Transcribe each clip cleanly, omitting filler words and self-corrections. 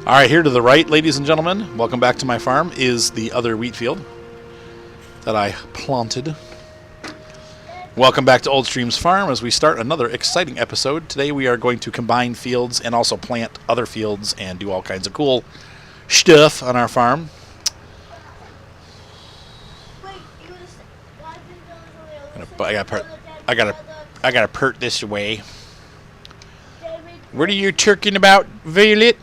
All right, here to the right, ladies and gentlemen, welcome back to my farm, is the other wheat field that I planted. Welcome back to Old Streams Farm as we start another exciting episode. Today we are going to combine fields and also plant other fields and do all kinds of cool stuff on our farm. I gotta pert this away. What are you talking about, Violet?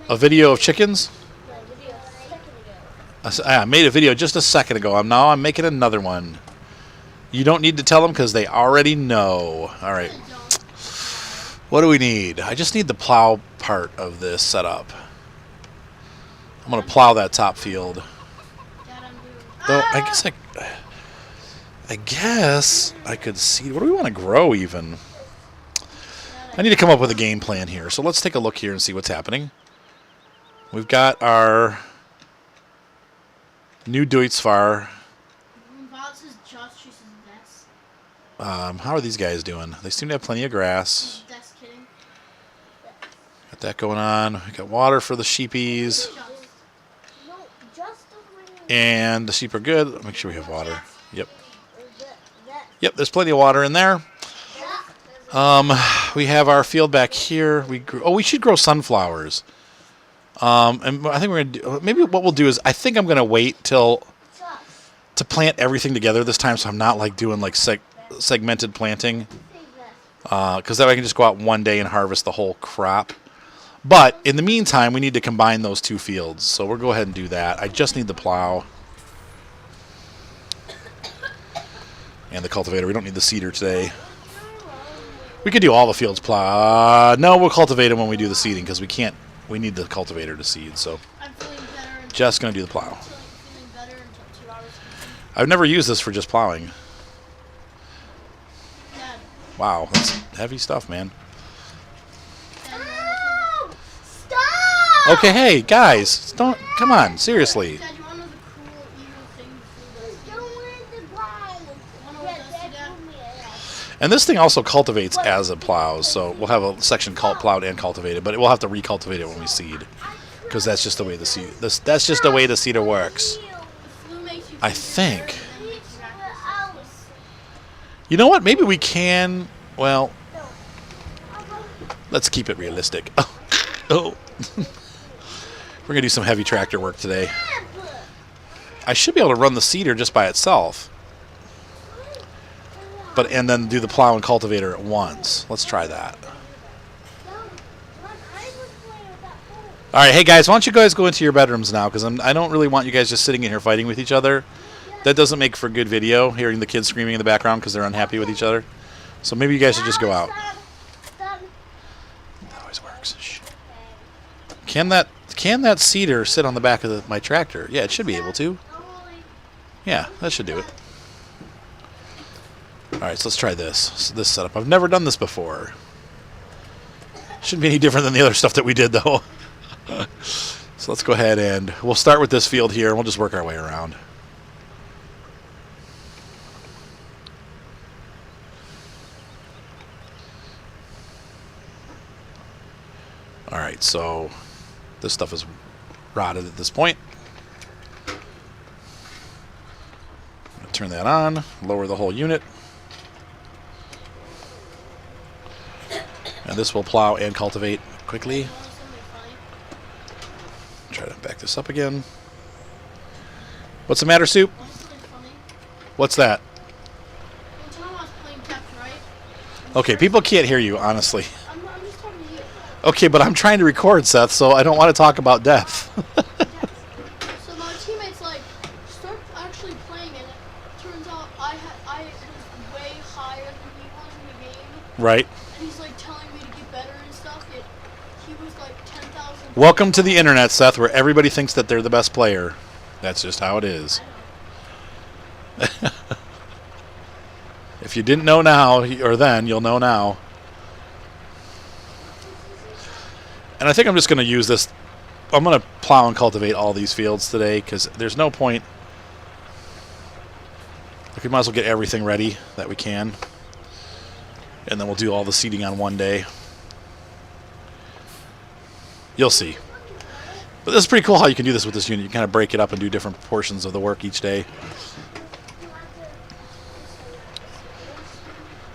A video of chickens? I made a video just a second ago. Now I'm making another one. You don't need to tell them because they already know. All right. What do we need? I just need the plow part of this set up. I'm going to plow that top field. Though I guess I could see. What do we want to grow even? I need to come up with a game plan here. So let's take a look here and see what's happening. We've got our new Deutzfahr. How are these guys doing? They seem to have plenty of grass. Got that going on. We got water for the sheepies. And the sheep are good. Make sure we have water. Yep. Yep, there's plenty of water in there. We have our field back here. We should grow sunflowers. And I think we're gonna do, maybe what we'll do is I think I'm gonna wait to plant everything together this time, so I'm not like doing like segmented planting, because that way I can just go out one day and harvest the whole crop. But in the meantime, we need to combine those two fields, so we'll go ahead and do that. I just need the plow and the cultivator. We don't need the seeder today. We could do all the fields plow. No, we'll cultivate them when we do the seeding because we can't. We need the cultivator to seed, so just going to do the plow. I've never used this for just plowing. Wow, that's heavy stuff, man. Okay, hey, guys, don't, come on, seriously. And this thing also cultivates as it plows, so we'll have a section plowed and cultivated, but we'll have to recultivate it when we seed, because that's just the way the seed. That's just the way the seeder works. I think. You know what? Maybe we can. Well, let's keep it realistic. Oh. We're gonna do some heavy tractor work today. I should be able to run the seeder just by itself. And then do the plow and cultivator at once. Let's try that. All right, hey guys, why don't you guys go into your bedrooms now? Because I don't really want you guys just sitting in here fighting with each other. That doesn't make for good video, hearing the kids screaming in the background because they're unhappy with each other. So maybe you guys should just go out. That always works. Shh. Can that seeder sit on the back of my tractor? Yeah, it should be able to. Yeah, that should do it. All right, so let's try this setup. I've never done this before. Shouldn't be any different than the other stuff that we did, though. So let's go ahead and we'll start with this field here, and we'll just work our way around. All right, so this stuff is rotted at this point. I'm going to turn that on, lower the whole unit. And this will plow and cultivate quickly. Try to back this up again. What's the matter, Soup? What's that? Okay, people can't hear you, honestly. Okay, but I'm trying to record, Seth, so I don't want to talk about death. So my teammates start actually playing, and it turns out I was way higher than he was in the game. Right. And he's telling me to get better and stuff. He was 10,000. Welcome to the internet, Seth, where everybody thinks that they're the best player. That's just how it is. If you didn't know now, or then, you'll know now. And I think I'm just going to use this. I'm going to plow and cultivate all these fields today because there's no point. We might as well get everything ready that we can. And then we'll do all the seeding on one day. You'll see. But this is pretty cool how you can do this with this unit. You kind of break it up and do different portions of the work each day.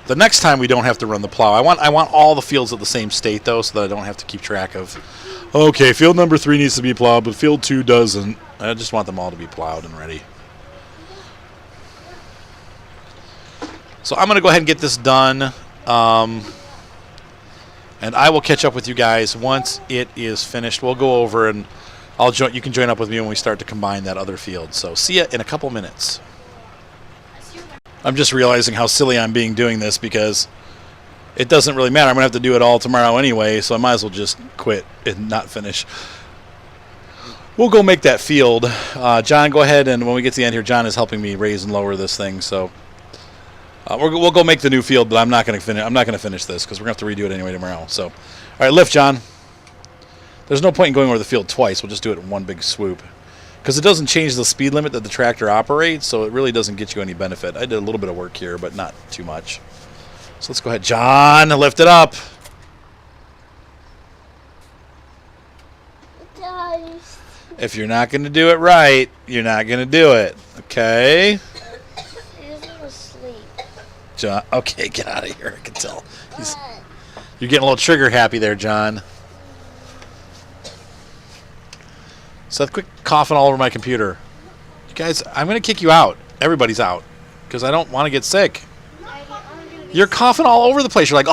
The next time we don't have to run the plow. I want all the fields at the same state, though, so that I don't have to keep track of, okay, field number 3 needs to be plowed, but field 2 doesn't. I just want them all to be plowed and ready. So I'm going to go ahead and get this done. And I will catch up with you guys once it is finished. We'll go over and you can join up with me when we start to combine that other field. So see ya in a couple minutes. I'm just realizing how silly I'm being doing this because it doesn't really matter. I'm going to have to do it all tomorrow anyway, so I might as well just quit and not finish. We'll go make that field. John, go ahead, and when we get to the end here, John is helping me raise and lower this thing, so we'll go make the new field, but I'm not going to finish. I'm not going to finish this because we're going to have to redo it anyway tomorrow. So, all right, lift, John. There's no point in going over the field twice. We'll just do it in one big swoop because it doesn't change the speed limit that the tractor operates, so it really doesn't get you any benefit. I did a little bit of work here, but not too much. So let's go ahead, John. Lift it up. If you're not going to do it right, you're not going to do it. Okay. John, okay, get out of here. I can tell. You're getting a little trigger happy there, John. Seth, quit coughing all over my computer. You guys, I'm going to kick you out. Everybody's out because I don't want to get sick. You're coughing all over the place. You're like,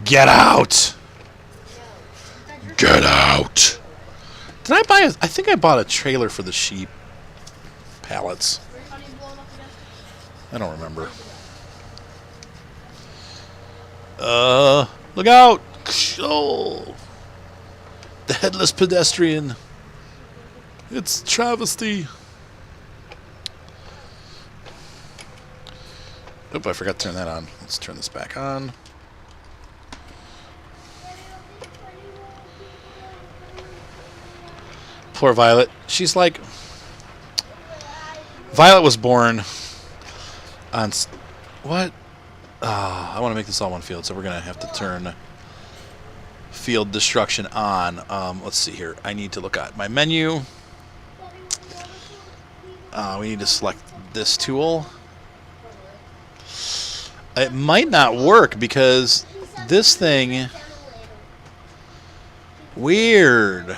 get out. Get out. Did I buy I think I bought a trailer for the sheep pallets. I don't remember. Look out! Oh, the headless pedestrian. It's travesty. Oop, I forgot to turn that on. Let's turn this back on. Poor Violet. She's like... Violet was born on... What? I want to make this all one field, so we're going to have to turn field destruction on. Let's see here. I need to look at my menu. We need to select this tool. It might not work because this thing... Weird.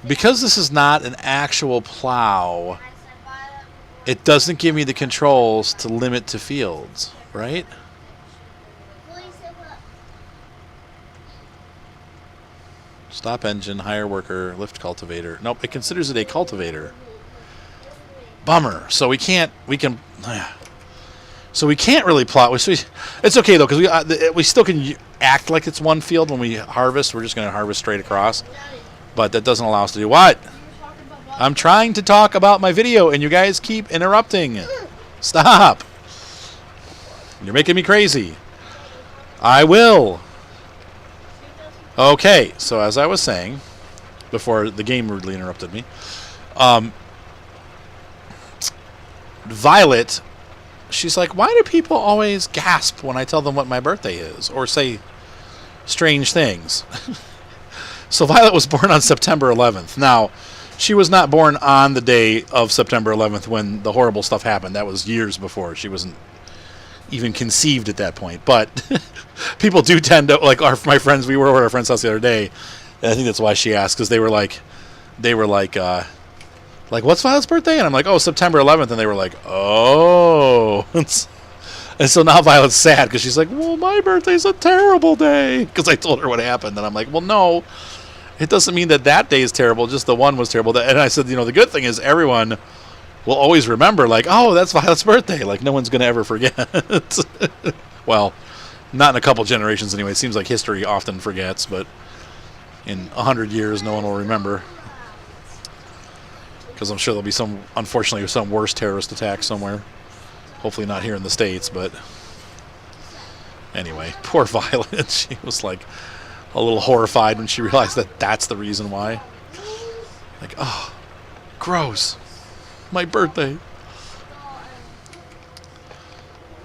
Because this is not an actual plow, it doesn't give me the controls to limit to fields, right? Stop engine, hire worker, lift cultivator. Nope, it considers it a cultivator. Bummer. So we can't really plow. It's okay though, because we still can act like it's one field when we harvest. We're just going to harvest straight across. But that doesn't allow us to do what? I'm trying to talk about my video, and you guys keep interrupting. Stop. You're making me crazy. I will. Okay, so as I was saying, before the game rudely interrupted me, Violet, she's like, why do people always gasp when I tell them what my birthday is, or say strange things? So Violet was born on September 11th. Now, she was not born on the day of September 11th when the horrible stuff happened. That was years before. She wasn't even conceived at that point. But people do tend to, like my friends, we were at our friend's house the other day, and I think that's why she asked, because they were like, what's Violet's birthday? And I'm like, oh, September 11th. And they were like, oh. And so now Violet's sad because she's like, well, my birthday's a terrible day. Because I told her what happened. And I'm like, well, no. It doesn't mean that that day is terrible, just the one was terrible. And I said, the good thing is everyone will always remember, like, oh, that's Violet's birthday. Like, no one's going to ever forget. Well, not in a couple generations anyway. It seems like history often forgets, but in 100 years, no one will remember. Because I'm sure there'll be unfortunately, some worse terrorist attack somewhere. Hopefully not here in the States, but anyway, poor Violet. She was like a little horrified when she realized that that's the reason why. Like, oh, Gross. My birthday.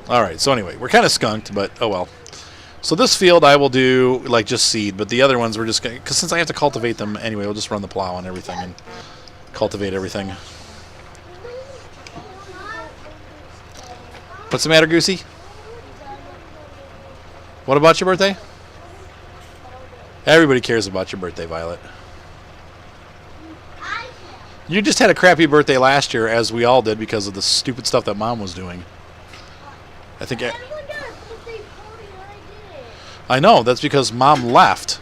All right, so anyway, we're kind of skunked, but oh well. So this field I will do like just seed, but the other ones we're just going to, because since I have to cultivate them anyway, we'll just run the plow and everything and cultivate everything. What's the matter, Goosey? What about your birthday? Everybody cares about your birthday, Violet. You just had a crappy birthday last year, as we all did, because of the stupid stuff that Mom was doing. I think I know, that's because Mom left.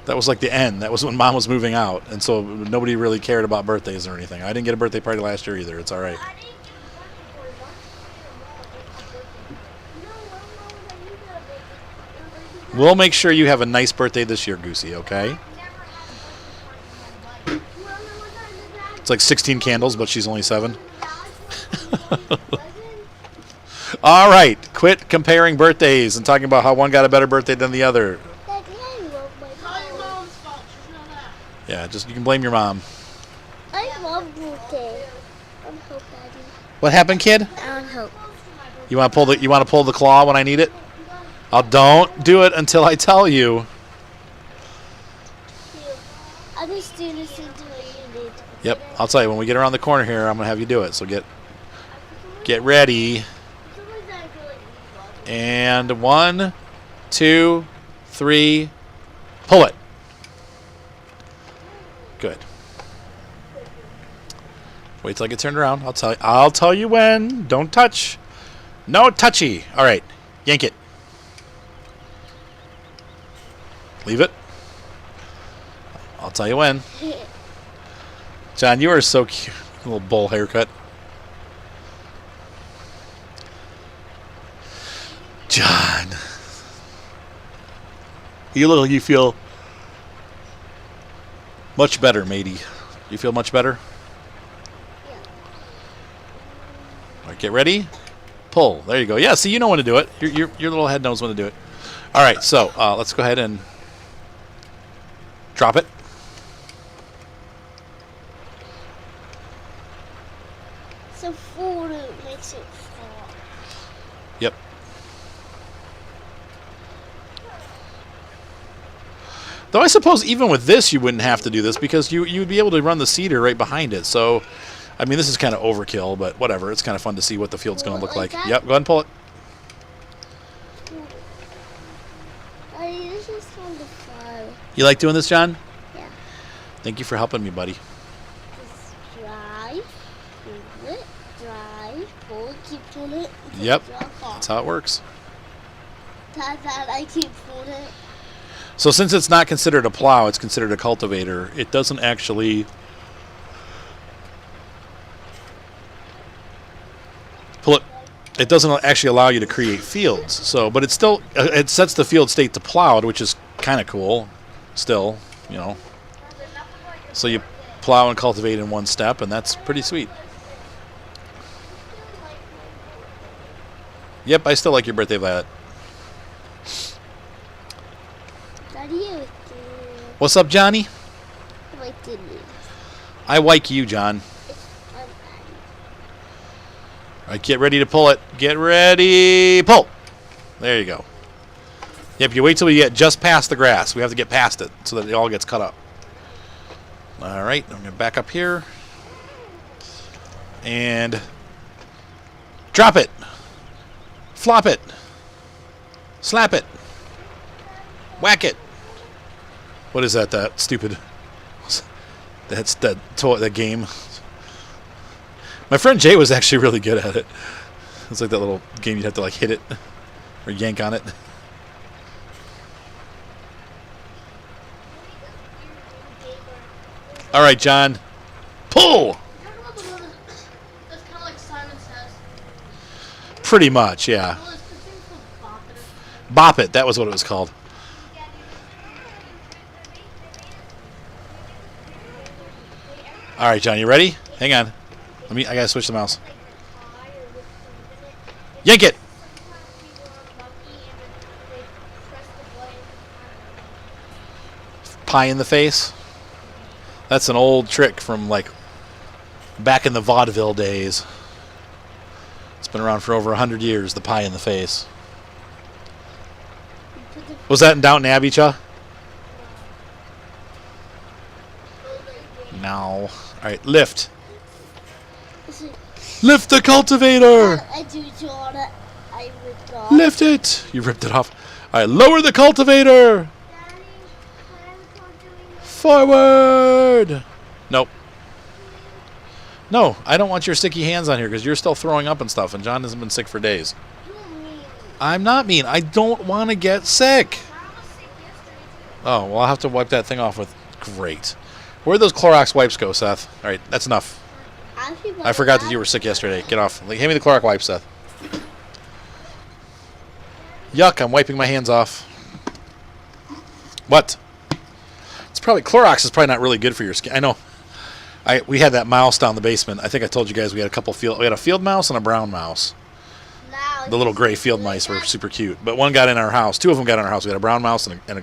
That was like the end. That was when Mom was moving out, and so nobody really cared about birthdays or anything. I didn't get a birthday party last year either. It's all right. We'll make sure you have a nice birthday this year, Goosey, okay? It's like 16 candles, but she's only 7. All right, quit comparing birthdays and talking about how one got a better birthday than the other. Yeah, just you can blame your mom. I love birthday. On hope, Daddy. What happened, kid? On hope. You want to pull the claw when I need it? Don't do it until I tell you. I'm just doing this until you need. Yep, I'll tell you when we get around the corner here. I'm gonna have you do it. So get ready. And 1, 2, 3, pull it. Good. Wait till I get turned around. I'll tell you when. Don't touch. No touchy. All right, yank it. Leave it. I'll tell you when. John, you are so cute. A little bowl haircut. John. You feel much better, matey. You feel much better? Yeah. All right, get ready. Pull. There you go. Yeah, see, you know when to do it. Your little head knows when to do it. All right, so let's go ahead and drop it. So food makes it fall. Yep. Though I suppose even with this you wouldn't have to do this because you'd be able to run the seeder right behind it. So, I mean, this is kind of overkill, but whatever. It's kind of fun to see what the field's going to look like. Yep, go ahead and pull it. This is kind of fun. You like doing this, John? Yeah. Thank you for helping me, buddy. Just drive, pull it, drive, pull it, keep pulling it. until Yep. it drops off. That's how it works. Dad, I keep pulling it. So since it's not considered a plow, it's considered a cultivator. It doesn't actually pull it. It doesn't actually allow you to create fields. So, but it still it sets the field state to plowed, which is kind of cool. Still, you know. So you plow and cultivate in one step, and that's pretty sweet. Yep, I still like your birthday, Violet. Daddy, I like What's up, Johnny? the news. I like you, John. I'm All right, get ready to pull it. Get ready, pull. There you go. Yep, you wait till we get just past the grass. We have to get past it so that it all gets cut up. All right, I'm going to back up here. And drop it. Flop it. Slap it. Whack it. What is that? That stupid. That's that game. My friend Jay was actually really good at it. It's like that little game you'd have to like hit it or yank on it. All right, John. Pull. That's kind of like Simon Says. Pretty much, yeah. Well, it's the thing called Bop It or something. Bop it. That was what it was called. All right, John, you ready? Hang on. I gotta switch the mouse. Yank it. Pie in the face. That's an old trick from like back in the vaudeville days. It's been around for over 100 years, the pie in the face. Was that in Downton Abbey, Cha? No. All right, lift. Lift the cultivator! I do want it. I ripped it off. Lift it! You ripped it off. All right, lower the cultivator! Forward! Nope. No, I don't want your sticky hands on here because you're still throwing up and stuff, and John hasn't been sick for days. I'm not mean. I don't want to get sick. Oh, well, I'll have to wipe that thing off with... Great. Where'd those Clorox wipes go, Seth? All right, that's enough. I forgot that you were sick yesterday. Get off. Hand me the Clorox wipes, Seth. Yuck, I'm wiping my hands off. What? It's probably... Clorox is probably not really good for your skin. I know. We had that mouse down the basement. I think I told you guys we had a couple field... We had a field mouse and a brown mouse. The little gray field mice were super cute. But one got in our house. Two of them got in our house. We had a brown mouse and a...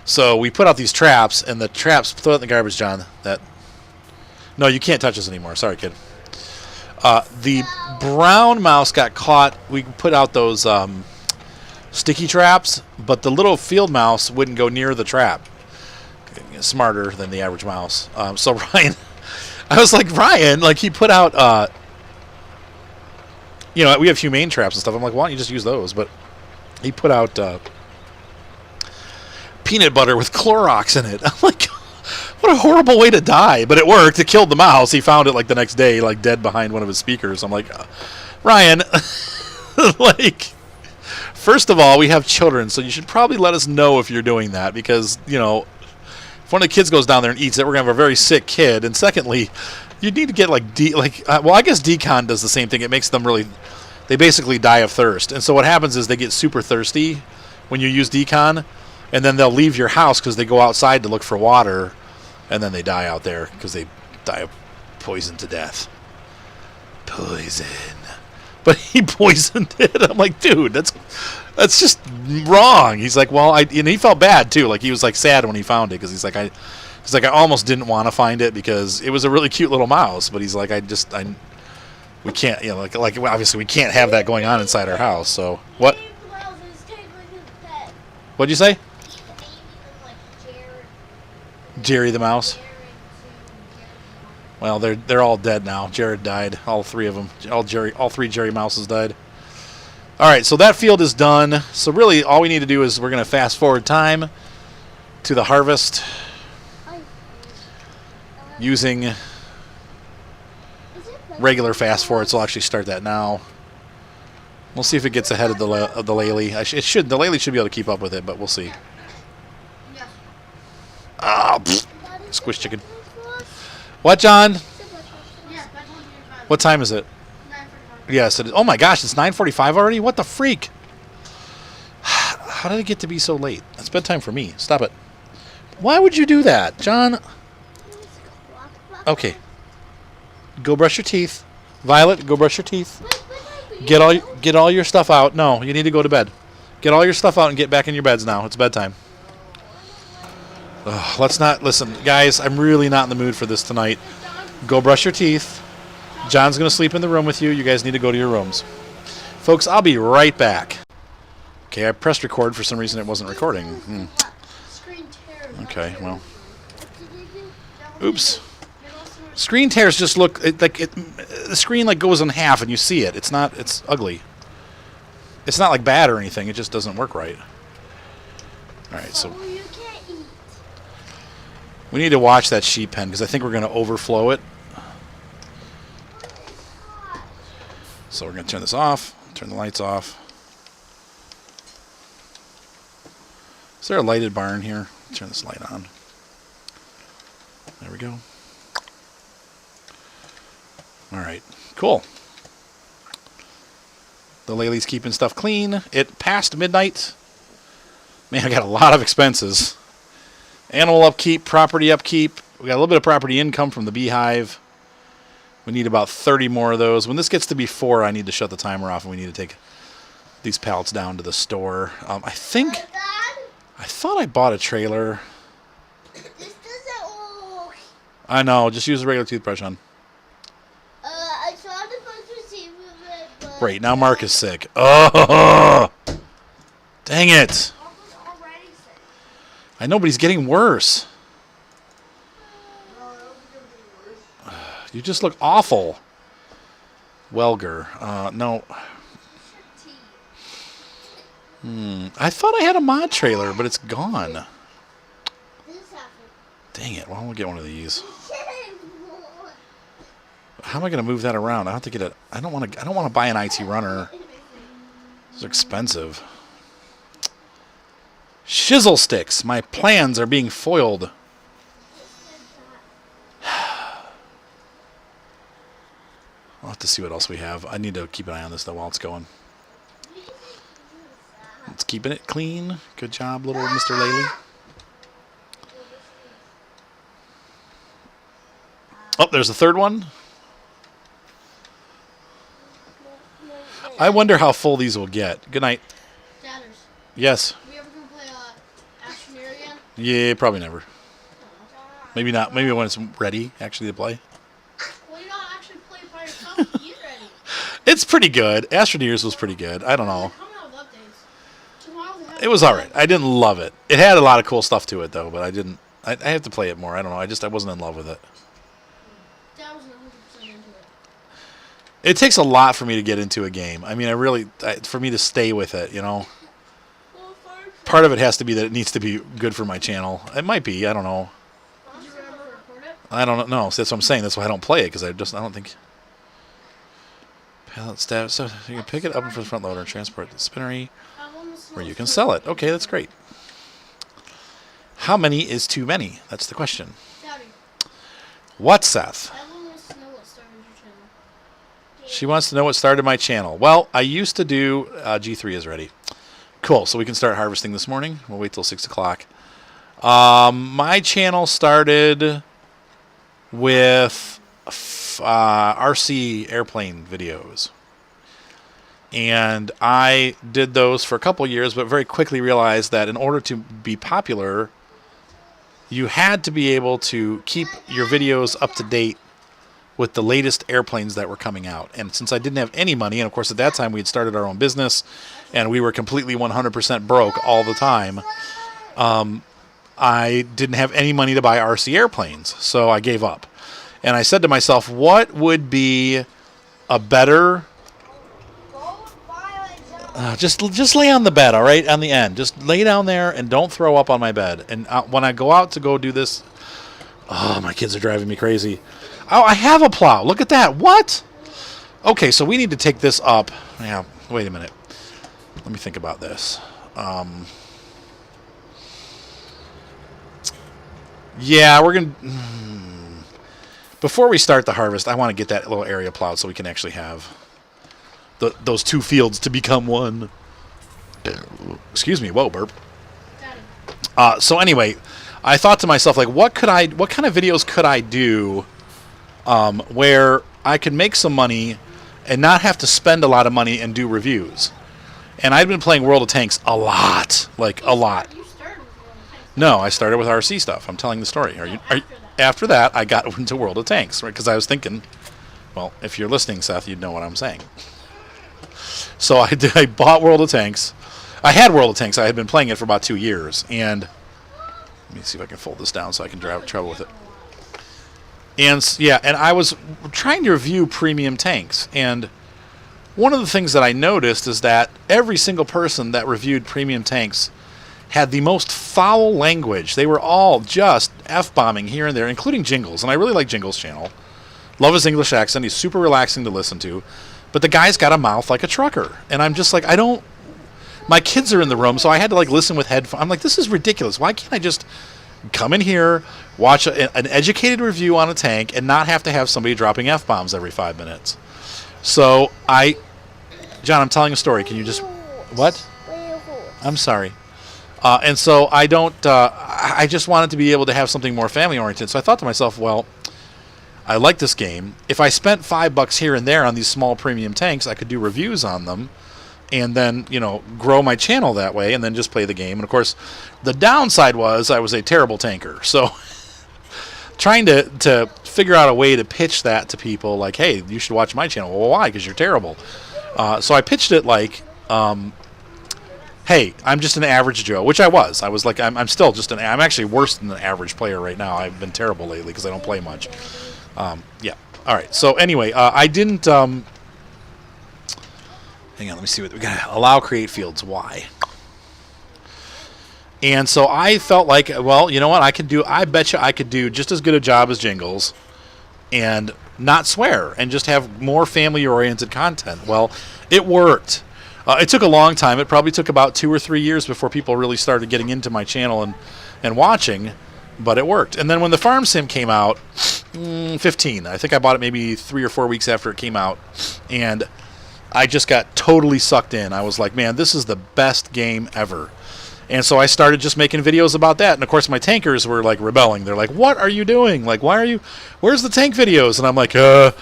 So we put out these traps, and the traps... Throw it in the garbage, John. No, you can't touch this anymore. Sorry, kid. The brown mouse got caught. We put out those sticky traps, but the little field mouse wouldn't go near the trap. Smarter than the average mouse. So Ryan... I was like, Ryan, like he put out... you know, we have humane traps and stuff. I'm like, why don't you just use those? But he put out peanut butter with Clorox in it. I'm like, what a horrible way to die. But it worked. It killed the mouse. He found it like the next day, like dead behind one of his speakers. I'm like, Ryan, like, first of all, we have children, so you should probably let us know if you're doing that because, you know, if one of the kids goes down there and eats it, we're going to have a very sick kid. And secondly, you need to get like well, I guess decon does the same thing. It makes them really, they basically die of thirst. And so what happens is they get super thirsty when you use decon, and then they'll leave your house because they go outside to look for water, and then they die out there because they die of poison to death. Poison. But he poisoned it. I'm like, dude, that's just wrong. He's like, well, and he felt bad too. Like he was like sad when he found it because he's like, I almost didn't want to find it because it was a really cute little mouse. But he's like, we can't, you know, like obviously we can't have that going on inside our house. So what? What'd you say? Jerry the mouse. Well, they're all dead now. Jared died. All three of them. All three Jerry Mouses died. All right, so that field is done. So really, all we need to do is we're going to fast forward time to the harvest using regular fast forward. So I'll actually start that now. We'll see if it gets ahead of the Laley. It should. The Laley should be able to keep up with it, but we'll see. Ah, squish chicken. What, John? What time is it? 9:45. Yes, it is. Oh my gosh, it's 9:45 already? What the freak? How did it get to be so late? It's bedtime for me. Stop it. Why would you do that, John? Okay. Go brush your teeth. Violet, go brush your teeth. Get all your stuff out. No, you need to go to bed. Get all your stuff out and get back in your beds now. It's bedtime. Let's not listen, guys. I'm really not in the mood for this tonight. Go brush your teeth. John's gonna sleep in the room with you. You guys need to go to your rooms, folks. I'll be right back. Okay, I pressed record for some reason. It wasn't recording. Okay, well. Oops. Screen tears just look the screen like goes in half and you see it. It's not. It's ugly. It's not like bad or anything. It just doesn't work right. All right, so. We need to watch that sheep pen because I think we're going to overflow it. So we're going to turn this off, turn the lights off. Is there a lighted barn here? Turn this light on. There we go. All right, cool. The Laley's keeping stuff clean. It passed midnight. Man, I got a lot of expenses. Animal upkeep, property upkeep. We got a little bit of property income from the beehive. We need about 30 more of those. When this gets to be 4, I need to shut the timer off, and we need to take these pallets down to the store. I thought I bought a trailer. This doesn't. I know. Just use a regular toothbrush, hon. I saw the first receiver of it, but... Great. Now Mark is sick. Oh! Dang it. Uncle's already sick. I know, but he's getting worse. No, I don't think I'm getting worse. You just look awful. Welger. No. I thought I had a mod trailer, but it's gone. This happened. Dang it. Well, we'll get one of these. How am I going to move that around? I have to get it. I don't want to buy an IT runner. It's expensive. Shizzle sticks. My plans are being foiled. I'll have to see what else we have. I need to keep an eye on this, though, while it's going. It's keeping it clean. Good job, little Mr. Laley. Oh, there's a third one. I wonder how full these will get. Good night. Dadders, Yes. we ever gonna play Astroneer again? Yeah, probably never. Maybe not. Maybe when it's ready, actually, to play. Well, you're not actually playing by yourself. Get ready. It's pretty good. Astroneers was pretty good. I don't know. Coming out with updates. Tomorrow's It was all right. I didn't love it. It had a lot of cool stuff to it, though, but I didn't. I have to play it more. I don't know. I wasn't in love with it. Dad wasn't 100% into it. It takes a lot for me to get into a game. I mean, for me to stay with it, you know. Well, fine. Part of it has to be that it needs to be good for my channel. It might be. I don't know. Did you remember to record it? I don't know. So that's what I'm saying. That's why I don't play it, because I don't think. Pallet staff. So you can pick it up for the front loader and transport it to the spinnery, Have one with where you slow can food. sell it. Okay, that's great. How many is too many? That's the question. Daddy, What, Seth? everyone wants to know what started your channel. She wants to know what started my channel. Well, I used to do G3 is ready. Cool. So we can start harvesting this morning. We'll wait till 6 o'clock. My channel started with RC airplane videos. And I did those for a couple years, but very quickly realized that in order to be popular, you had to be able to keep your videos up to date with the latest airplanes that were coming out. And since I didn't have any money, and of course at that time we had started our own business, and we were completely 100% broke all the time, I didn't have any money to buy RC airplanes, so I gave up. And I said to myself, what would be a better... just lay on the bed, all right, on the end. Just lay down there and don't throw up on my bed. And when I go out to go do this... Oh, my kids are driving me crazy. Oh, I have a plow. Look at that. What? Okay, so we need to take this up. Yeah, wait a minute. Let me think about this. Yeah, we're going to... Before we start the harvest, I want to get that little area plowed so we can actually have those two fields to become one. Excuse me. Whoa, burp. Daddy, So anyway, I thought to myself, like, what kind of videos could I do where I could make some money and not have to spend a lot of money and do reviews? And I'd been playing World of Tanks a lot, like a lot. you started with World of Tanks. No, I started with RC stuff. I'm telling the story. After that, I got into World of Tanks, right? Because I was thinking, well, if you're listening, Seth, you'd know what I'm saying. So I bought World of Tanks. I had World of Tanks. I had been playing it for about 2 years. And let me see if I can fold this down so I can travel with it. And yeah, and I was trying to review premium tanks. And one of the things that I noticed is that every single person that reviewed premium tanks had the most foul language. They were all just F-bombing here and there, including Jingles. And I really like Jingles' channel. Love his English accent. He's super relaxing to listen to. But the guy's got a mouth like a trucker. And I'm just like, my kids are in the room, so I had to like listen with headphones. I'm like, this is ridiculous. Why can't I just come in here, watch an educated review on a tank, and not have to have somebody dropping F-bombs every 5 minutes? So John, I'm telling a story. Can you just... What? I'm sorry. And so I just wanted to be able to have something more family-oriented. So I thought to myself, well, I like this game. If I spent $5 here and there on these small premium tanks, I could do reviews on them and then, grow my channel that way and then just play the game. And, of course, the downside was I was a terrible tanker. So trying to figure out a way to pitch that to people, like, hey, you should watch my channel. Well, why? Because you're terrible. So I pitched it like, hey, I'm just an average Joe, which I was. I was like, I'm still just I'm actually worse than an average player right now. I've been terrible lately because I don't play much. Yeah. All right. So anyway, I didn't. Hang on. Let me see what we got. Allow create fields. Why? And so I felt like, well, you know what? I bet you I could do just as good a job as Jingles and not swear and just have more family-oriented content. Well, it worked. It took a long time. It probably took about 2 or 3 years before people really started getting into my channel and watching, but it worked. And then when the Farm Sim came out, 15. I think I bought it maybe 3 or 4 weeks after it came out, and I just got totally sucked in. I was like, man, this is the best game ever. And so I started just making videos about that. And, of course, my tankers were, like, rebelling. They're like, what are you doing? Like, where's the tank videos? And I'm like, well,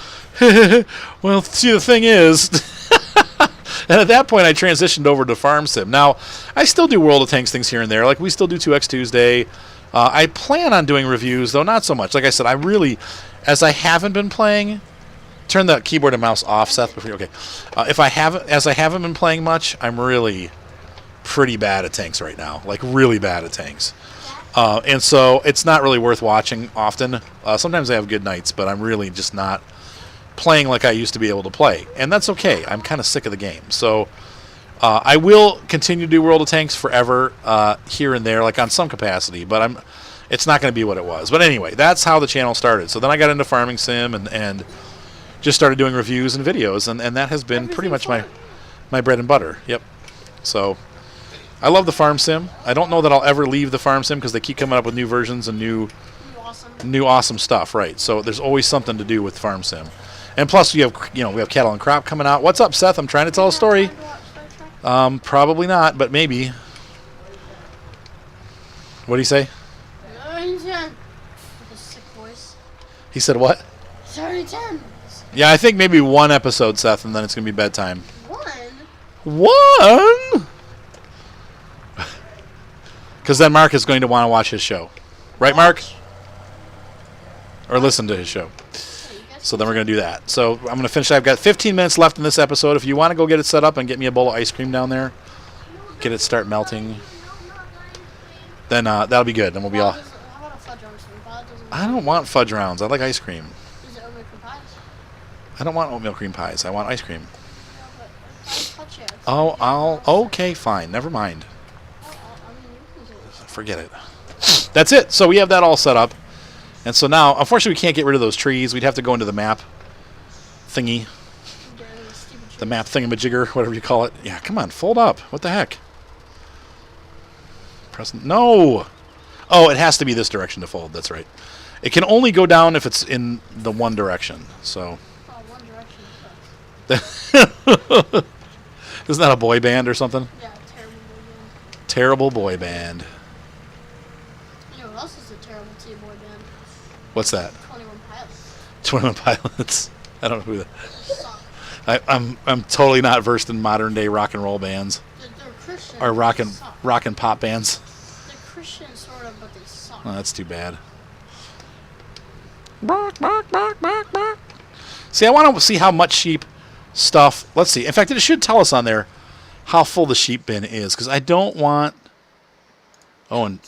see, the thing is... And at that point, I transitioned over to Farm Sim. Now, I still do World of Tanks things here and there. Like, we still do 2X Tuesday. I plan on doing reviews, though not so much. Like I said, as I haven't been playing... Turn the keyboard and mouse off, Seth. Before okay. As I haven't been playing much, I'm really... pretty bad at tanks right now, like really bad at tanks, and so it's not really worth watching often. Sometimes I have good nights, but I'm really just not playing like I used to be able to play, and that's okay. I'm kind of sick of the game, so I will continue to do World of Tanks forever, here and there, like on some capacity, but it's not going to be what it was. But anyway, that's how the channel started. So then I got into Farming Sim and just started doing reviews and videos, and that has been pretty much my bread and butter. Yep. So I love the Farm Sim. I don't know that I'll ever leave the Farm Sim because they keep coming up with new versions and new awesome stuff, right? So there's always something to do with Farm Sim. And plus we have Cattle and Crop coming out. What's up, Seth? I'm trying to tell a story. Probably not, but maybe. What do you say? He said what? 30-10. Yeah, I think maybe one episode, Seth, and then it's going to be bedtime. One? Because then Mark is going to want to watch his show. Right, Mark? Or listen to his show. So then we're going to do that. So I'm going to finish. I've got 15 minutes left in this episode. If you want to go get it set up and get me a bowl of ice cream down there, get it start melting, then that'll be good. Then we'll be all... How about a fudge round? I don't want fudge rounds. I like ice cream. Is it oatmeal cream pies? I don't want oatmeal cream pies. I want ice cream. Oh, Okay, fine. Never mind. Forget it. That's it. So we have that all set up. And so now, unfortunately, we can't get rid of those trees. We'd have to go into the map thingy. The map thingamajigger, whatever you call it. Yeah, come on, fold up. What the heck? No! Oh, it has to be this direction to fold. That's right. It can only go down if it's in the one direction. So. Oh, one direction. Isn't that a boy band or something? Yeah, terrible boy band. Terrible boy band. You know what else is a terrible boy band? What's that? 21 Pilots. 21 Pilots. I don't know who that. I'm totally not versed in modern day rock and roll bands. They're Christian. Or rock and pop bands. They're Christian sort of, but they suck. Oh, that's too bad. Bark, bark, bark, bark, bark. See, I want to see how much sheep stuff. Let's see. In fact, it should tell us on there how full the sheep bin is, because I don't want... Oh, and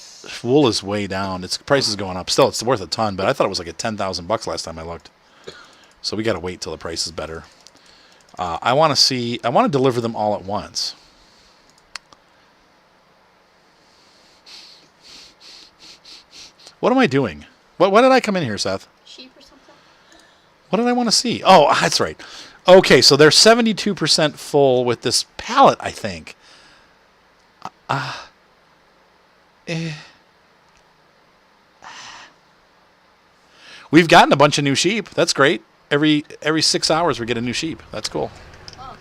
wool is way down. Its price is going up. Still, it's worth a ton, but I thought it was like at $10,000 last time I looked. So we got to wait till the price is better. I want to deliver them all at once. What am I doing? What did I come in here, Seth? Sheep or something? What did I want to see? Oh, that's right. Okay, so they're 72% full with this pallet, I think. We've gotten a bunch of new sheep. That's great. Every 6 hours we get a new sheep. That's cool. Oh.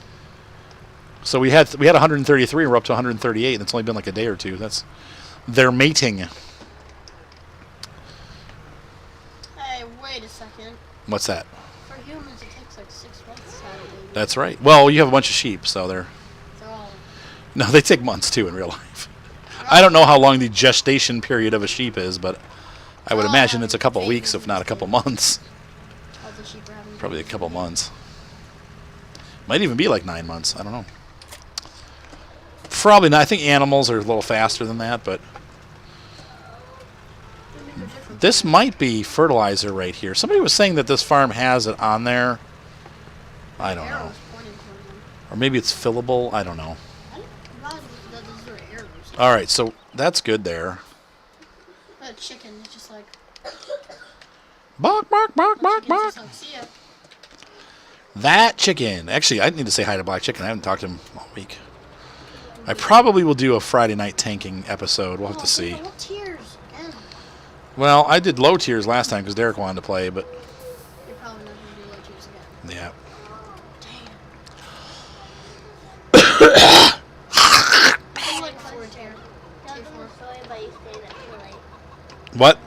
So we had 133 and we're up to 138. And it's only been like a day or two. They're mating. Hey, wait a second. What's that? For humans, it takes like 6 months to have a baby. That's right. Well, you have a bunch of sheep, so They're all... No, they take months too in real life. I don't know how long the gestation period of a sheep is, but I would imagine it's a couple weeks, if not a couple months. All the sheep are having Probably a couple months. Might even be like 9 months. I don't know. Probably not. I think animals are a little faster than that, but this might be fertilizer right here. Somebody was saying that this farm has it on there. I don't know. arrows pointing towards them. Or maybe it's fillable. I don't know. I didn't realize that those are arrows. All right, so that's good there. That chicken is just like. Bark, bark, bark, bark, Chicken's bark. just like, see ya. That chicken. Actually, I need to say hi to Black Chicken. I haven't talked to him all week. I probably will do a Friday night tanking episode. We'll have to see. What tears? And Well, I did low tiers last time because Derek wanted to play, but you're probably not gonna do low tears again. yeah. I'm like 4 tier. Tell them a story about you staying up too late. What?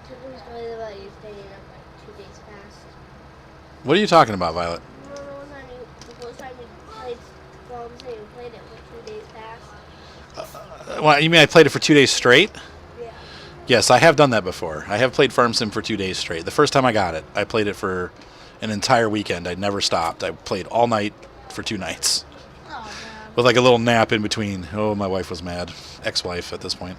Tell them a story about you staying up like 2 days past. What are you talking about, Violet? Remember one time the first time you played bombs and you played it for 2 days past? Well, you mean I played it for 2 days straight? Yeah. Yes, I have done that before. I have played Farm Sim for 2 days straight. The first time I got it, I played it for an entire weekend. I never stopped. I played all night for 2 nights. Oh man. With like a little nap in between. Oh, my wife was mad. Ex-wife at this point.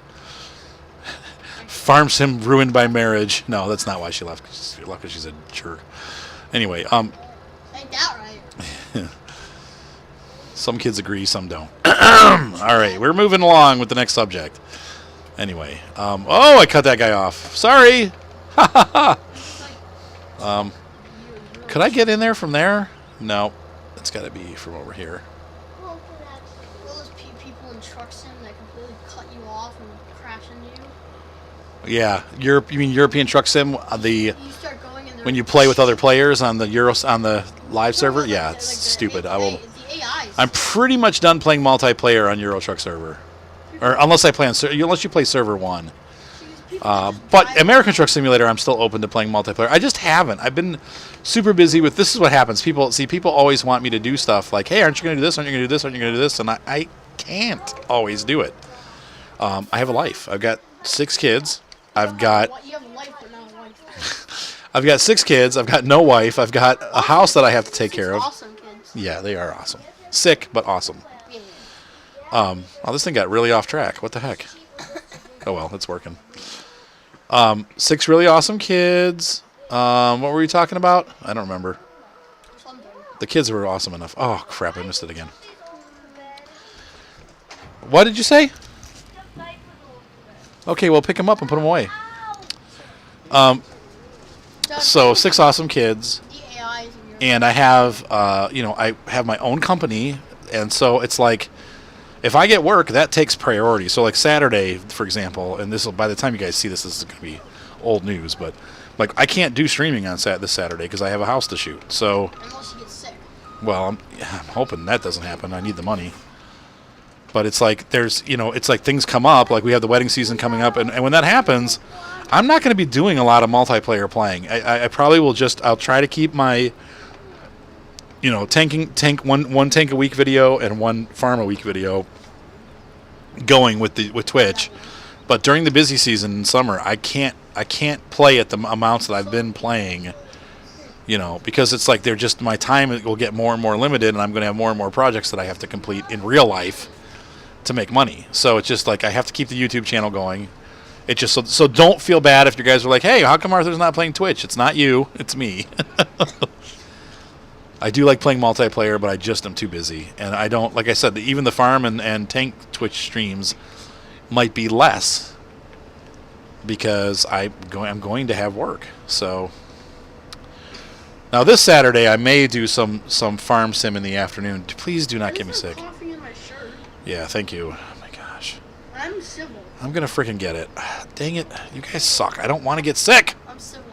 Farm Sim ruined by marriage. No, that's not why she left. She left because she's a jerk. Anyway, Ain't that right? some kids agree, some don't. All right, we're moving along with the next subject. Anyway, oh, I cut that guy off. Sorry. Could I get in there from there? No, it's got to be from over here. All those people in truck sim that completely cut you off and crash into you. Yeah, Europe. You mean European Truck Sim? The You start going and when you play with other players on the live server? Yeah, it's stupid. I will. The AIs. I'm pretty much done playing multiplayer on Euro Truck server, or unless I play on unless you play server 1. But American Truck Simulator, I'm still open to playing multiplayer. I just haven't. I've been super busy with. This is what happens. People always want me to do stuff like, hey, aren't you going to do this? Aren't you going to do this? Aren't you going to do this? And I can't always do it. I have a life. I've got 6 kids. I've got You have a life, but not a wife. I've got 6 kids. I've got no wife. I've got a house that I have to take care of. Awesome kids. Yeah, they are awesome. Sick, but awesome. Yeah. Oh, this thing got really off track. What the heck? Oh, well, it's working. 6 really awesome kids. What were we talking about? I don't remember. Something. The kids were awesome enough. Oh, crap, I missed it again. What did you say? Okay, well, pick them up and put them away. So 6 awesome kids. The AIs in your And I have, I have my own company, and so it's like, if I get work, that takes priority. So like Saturday, for example, and this will, by the time you guys see this is going to be old news, but like I can't do streaming on this Saturday because I have a house to shoot. So, unless you get sick. well, I'm hoping that doesn't happen. I need the money. But it's like it's like things come up, like we have the wedding season coming up, and when that happens, I'm not going to be doing a lot of multiplayer playing. I probably will I'll try to keep my, one tank a week video and 1 farm a week video going with Twitch. But during the busy season in summer, I can't play at the amounts that I've been playing, because it's like my time will get more and more limited, and I'm going to have more and more projects that I have to complete in real life to make money. So it's just like I have to keep the YouTube channel going. It just so don't feel bad if you guys are like, hey, how come Arthur's not playing Twitch? It's not you, it's me. I do like playing multiplayer, but I just am too busy. And I don't, like I said, even the farm and tank Twitch streams might be less because I'm going to have work. So now this Saturday I may do some farm sim in the afternoon. Please do not get me sick. Coffee in my shirt. Yeah, thank you. Oh my gosh. I'm civil. I'm going to freaking get it. Dang it. You guys suck. I don't want to get sick. I'm civilized.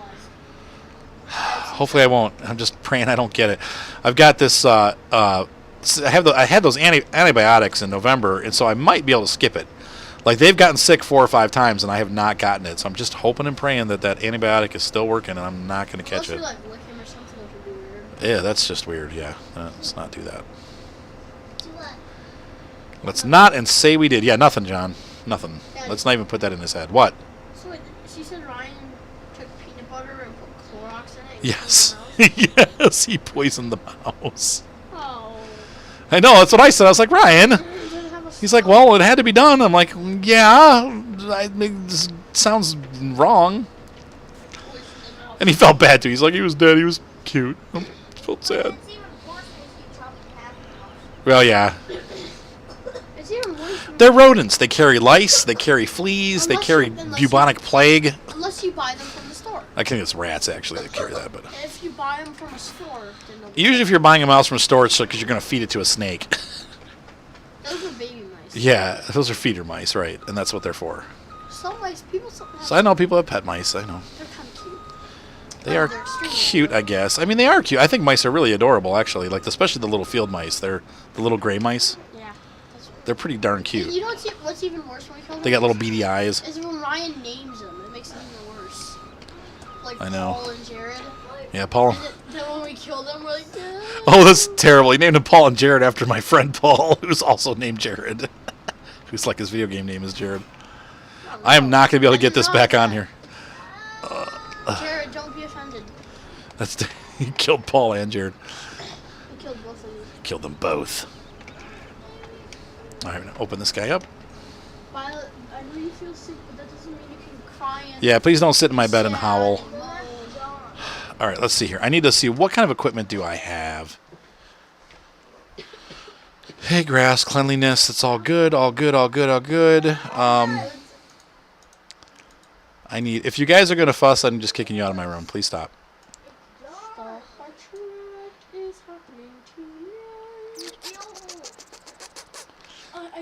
Hopefully I won't. I'm just praying I don't get it. I've got this. I had those antibiotics in November, and so I might be able to skip it. Like they've gotten sick 4 or 5 times, and I have not gotten it. So I'm just hoping and praying that antibiotic is still working, and I'm not going to catch it. Unless you like lick him or something, that would be weird. Yeah, that's just weird. Yeah, let's not do that. Do what? Let's not and say we did. Yeah, nothing, John. Nothing. Yeah, Let's not even put that in his head. What? So wait, she said Ryan Yes. Yes, he poisoned the mouse. Oh. I know, that's what I said. I was like, Ryan. He's like, well, it had to be done. I'm like, yeah, this sounds wrong. And he felt bad, too. He's like, he was dead. He was cute. I felt sad. It's even worse if you chop in half. Well, yeah. It's even worse. They're rodents. They carry lice. They carry fleas. They carry Unless bubonic plague. Unless you buy them from the store. I think it's rats, actually, that carry that. But If you buy them from a store, then they'll usually if you're buying a mouse from a store, it's because you're going to feed it to a snake. Those are baby mice. Yeah, those are feeder mice, right? And that's what they're for. Some mice, people sometimes. So I know people have pet mice. I know. They're kind of cute. They are cute, I guess. I mean, they are cute. I think mice are really adorable, actually. Like, especially the little field mice. They're the little gray mice. Yeah. They're pretty darn cute. You know what's even worse when we kill them? They got little beady eyes. Is when Ryan names them. It makes it even worse. Like I know. Paul and Jared. Yeah, Paul. Then when we kill them, we're like, Oh, that's terrible. He named him Paul and Jared after my friend Paul, who's also named Jared. Who's like his video game name is Jared. I am not going to be able to get this back on here. Jared, don't be offended. That's he killed Paul and Jared. We killed both of them. Killed them both. All right, I'm going to open this guy up. Violet, I know you feel sick, but that doesn't mean you can cry and Yeah, please don't sit in my bed and howl. moan. All right, let's see here. I need to see what kind of equipment do I have. Hey, grass, cleanliness. It's all good, all good, all good, all good. I need. If you guys are gonna fuss, I'm just kicking you out of my room. Please stop.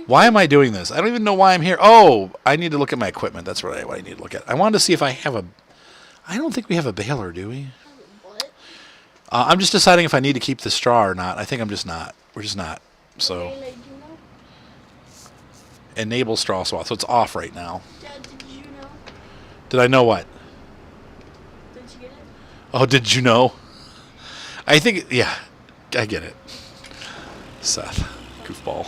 Why am I doing this? I don't even know why I'm here. Oh, I need to look at my equipment. That's what I need to look at. I wanted to see if I have a. I don't think we have a baler, do we? What? I'm just deciding if I need to keep the straw or not. I think I'm just not. We're just not. So enable straw swath. So it's off right now. Dad, did you know? Did I know what? Did you get it? Oh, did you know? I think, yeah, I get it. Seth, goofball.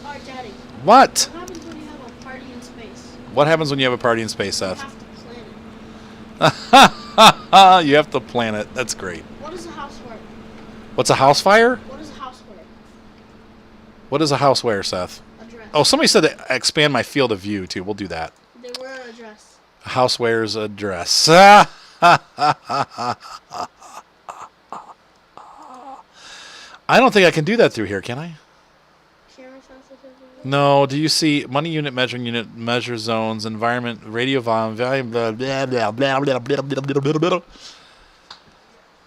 Alright, Daddy. What? What happens when you have a party in space? What happens when you have a party in space, You Seth? have to plan it. You have to plan it. That's great. What is a houseware? What's a house fire? What is a houseware? What is a houseware, Seth? A dress. Oh, somebody said to expand my field of view, too. We'll do that. They wear a dress. A houseware's a dress. I don't think I can do that through here, can I? Camera sensitivity. No. Do you see money unit, measuring unit, measure zones, environment, radio volume, blah, blah, blah, blah, blah, blah, blah, blah, blah, blah.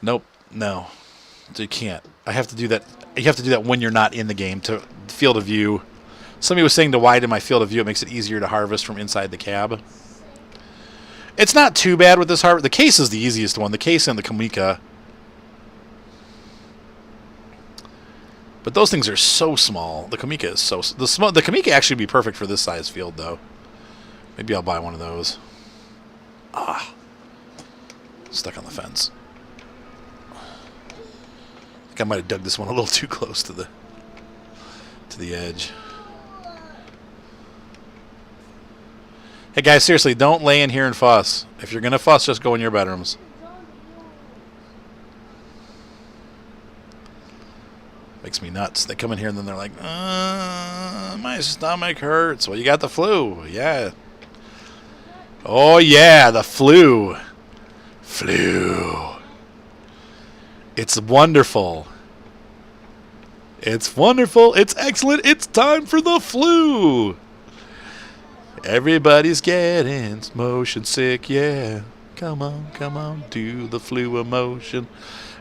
Nope. No. So you can't. I have to do that. You have to do that when you're not in the game to field of view. Somebody was saying to widen my field of view, it makes it easier to harvest from inside the cab. It's not too bad with this harvest. The case is the easiest one. The case and the Kamika. But those things are so small. The Kamika is so the Kamika actually would be perfect for this size field, though. Maybe I'll buy one of those. Ah, stuck on the fence. I think I might have dug this one a little too close to the edge. Hey guys, seriously, don't lay in here and fuss. If you're gonna fuss, just go in your bedrooms. Makes me nuts. They come in here and then they're like, my stomach hurts. Well, you got the flu. Yeah. Oh, yeah, the flu. Flu. It's wonderful. It's wonderful. It's excellent. It's time for the flu. Everybody's getting motion sick, yeah. Come on, do the flu emotion.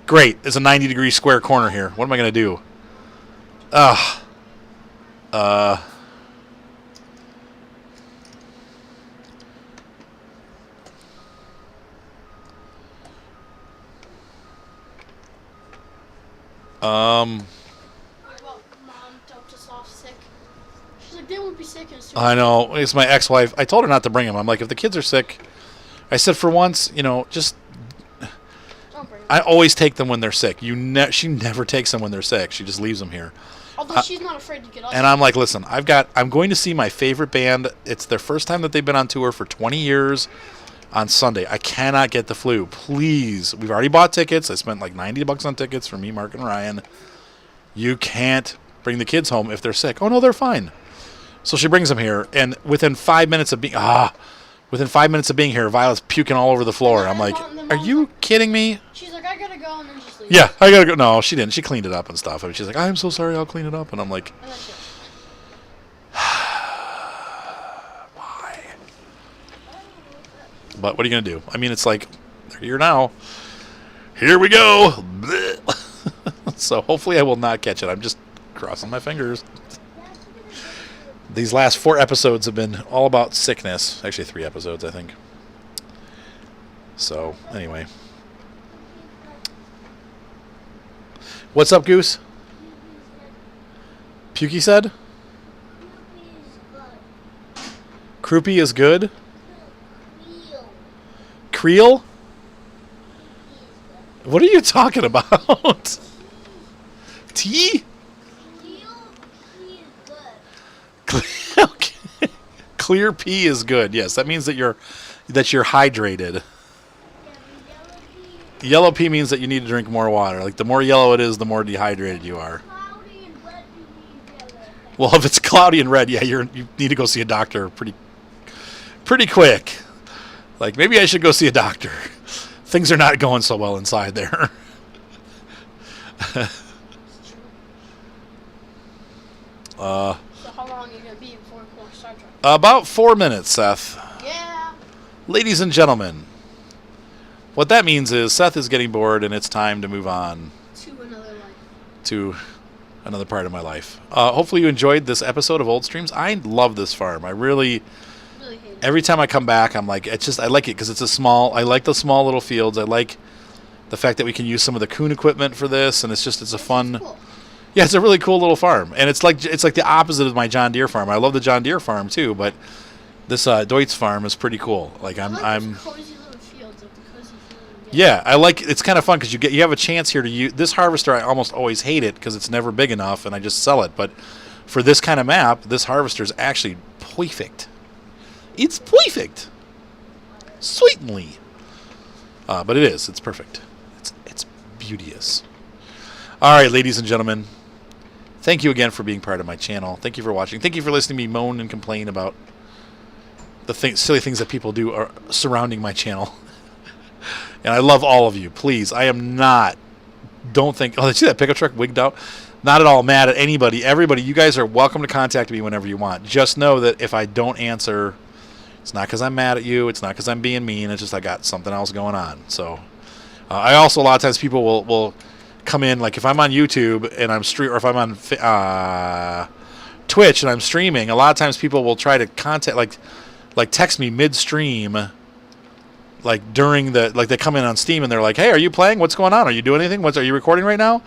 Great. It's a 90-degree square corner here. What am I going to do? Well, Mom dumped us off sick. She's like, they won't be sick as soon. I know. It's my ex-wife. I told her not to bring them. I'm like, if the kids are sick, I said for once, just... Don't bring them. I always take them when they're sick. She never takes them when they're sick. She just leaves them here. Although she's not afraid to get us. And I'm like, listen, I'm going to see my favorite band. It's their first time that they've been on tour for 20 years. on Sunday. I cannot get the flu. Please. We've already bought tickets. I spent like $90 on tickets for me, Mark, and Ryan. You can't bring the kids home if they're sick. Oh, no, they're fine. So she brings them here, and within 5 minutes of being here, Violet's puking all over the floor. I'm like, are you kidding me? She's like, I gotta go, and then just leave. Yeah, I gotta go. No, she didn't. She cleaned it up and stuff. I mean, she's like, I'm so sorry, I'll clean it up. And I'm like, And then she why? But what are you gonna do? I mean, it's like, they're here now. Here we go. So hopefully I will not catch it. I'm just crossing my fingers. These last 4 episodes have been all about sickness. Actually, 3 episodes, I think. So, anyway. What's up, Goose? Pukey said? Croupy is good? Creel? What are you talking about? Tea? Okay. Clear pee is good. Yes, that means that you're hydrated. Yellow pee means that you need to drink more water. Like the more yellow it is, the more dehydrated you are. Well, if it's cloudy and red, yeah, you need to go see a doctor pretty quick. Like maybe I should go see a doctor. Things are not going so well inside there. So how long are you gonna be before we watch Star Trek? About 4 minutes, Seth. Yeah. Ladies and gentlemen, what that means is Seth is getting bored and it's time to move on To another life. to another part of my life. Hopefully you enjoyed this episode of Old Streams. I love this farm. I really Really hate it. every time I come back, I'm like, I like it because it's I like the small little fields. I like the fact that we can use some of the Kuhn equipment for this, and it's a fun. Cool. Yeah, it's a really cool little farm, and it's like the opposite of my John Deere farm. I love the John Deere farm too, but this Deutz farm is pretty cool. Like I like I'm. those cozy little fields, like the cozy field. Yeah, I like it's kind of fun because you have a chance here to use this harvester. I almost always hate it because it's never big enough, and I just sell it. But for this kind of map, this harvester is actually perfect. It's perfect, sweetly. But it is. It's perfect. It's beauteous. All right, ladies and gentlemen. Thank you again for being part of my channel. Thank you for watching. Thank you for listening to me moan and complain about the silly things that people do surrounding my channel. And I love all of you. Please, I am not. Don't think. Oh, did you see that pickup truck wigged out? Not at all mad at anybody. Everybody, you guys are welcome to contact me whenever you want. Just know that if I don't answer, it's not because I'm mad at you. It's not because I'm being mean. It's just I got something else going on. So, I also a lot of times people will come in, like if I'm on YouTube and I'm or if I'm on Twitch and I'm streaming, a lot of times people will try to contact, like text me midstream, like during they come in on Steam and they're like, hey, are you playing? What's going on? Are you doing anything? Are you recording right now?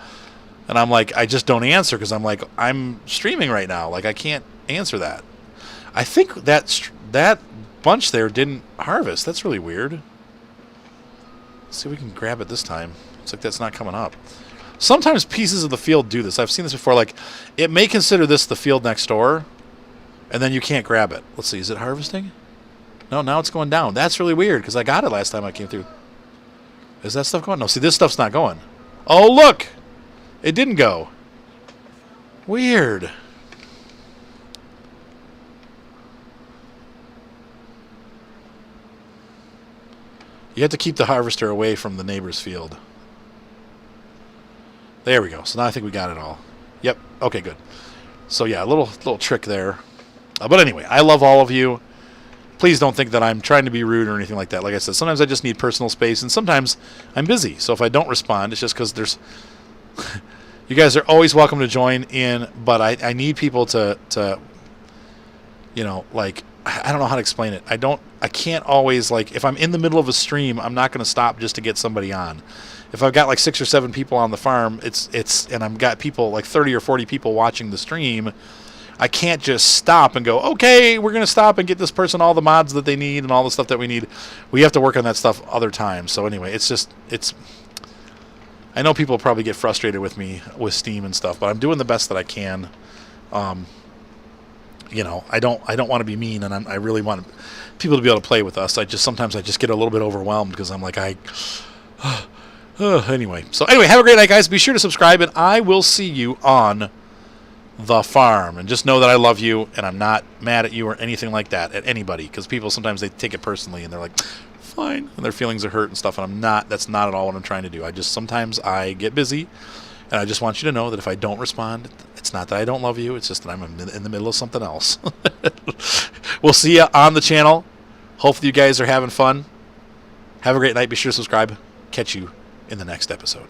And I'm like, I just don't answer because I'm like, I'm streaming right now. Like I can't answer that. I think that bunch there didn't harvest. That's really weird. Let's see if we can grab it this time. It's like that's not coming up. Sometimes pieces of the field do this. I've seen this before. Like, it may consider this the field next door, and then you can't grab it. Let's see. Is it harvesting? No, now it's going down. That's really weird, because I got it last time I came through. Is that stuff going? No, see, this stuff's not going. Oh, look! It didn't go. Weird. You have to keep the harvester away from the neighbor's field. There we go. So now I think we got it all. Yep. Okay, good. So yeah, a little trick there. But anyway, I love all of you. Please don't think that I'm trying to be rude or anything like that. Like I said, sometimes I just need personal space, and sometimes I'm busy. So if I don't respond, it's just because there's... You guys are always welcome to join in, but I need people to you know, like, I don't know how to explain it. I can't always, like, if I'm in the middle of a stream, I'm not going to stop just to get somebody on. If I've got like 6 or 7 people on the farm, and I've got people like 30 or 40 people watching the stream, I can't just stop and go, okay, we're going to stop and get this person all the mods that they need and all the stuff that we need. We have to work on that stuff other times. So anyway, I know people probably get frustrated with me with Steam and stuff, but I'm doing the best that I can. you know, I don't want to be mean, and I really want people to be able to play with us. Sometimes I just get a little bit overwhelmed because I'm like, anyway. So anyway, have a great night, guys. Be sure to subscribe, and I will see you on the farm. And just know that I love you, and I'm not mad at you or anything like that, at anybody, because people sometimes they take it personally, and they're like, fine, and their feelings are hurt and stuff, and I'm not. That's not at all what I'm trying to do. Sometimes I get busy, and I just want you to know that if I don't respond, it's not that I don't love you. It's just that I'm in the middle of something else. We'll see you on the channel. Hopefully you guys are having fun. Have a great night. Be sure to subscribe. Catch you in the next episode.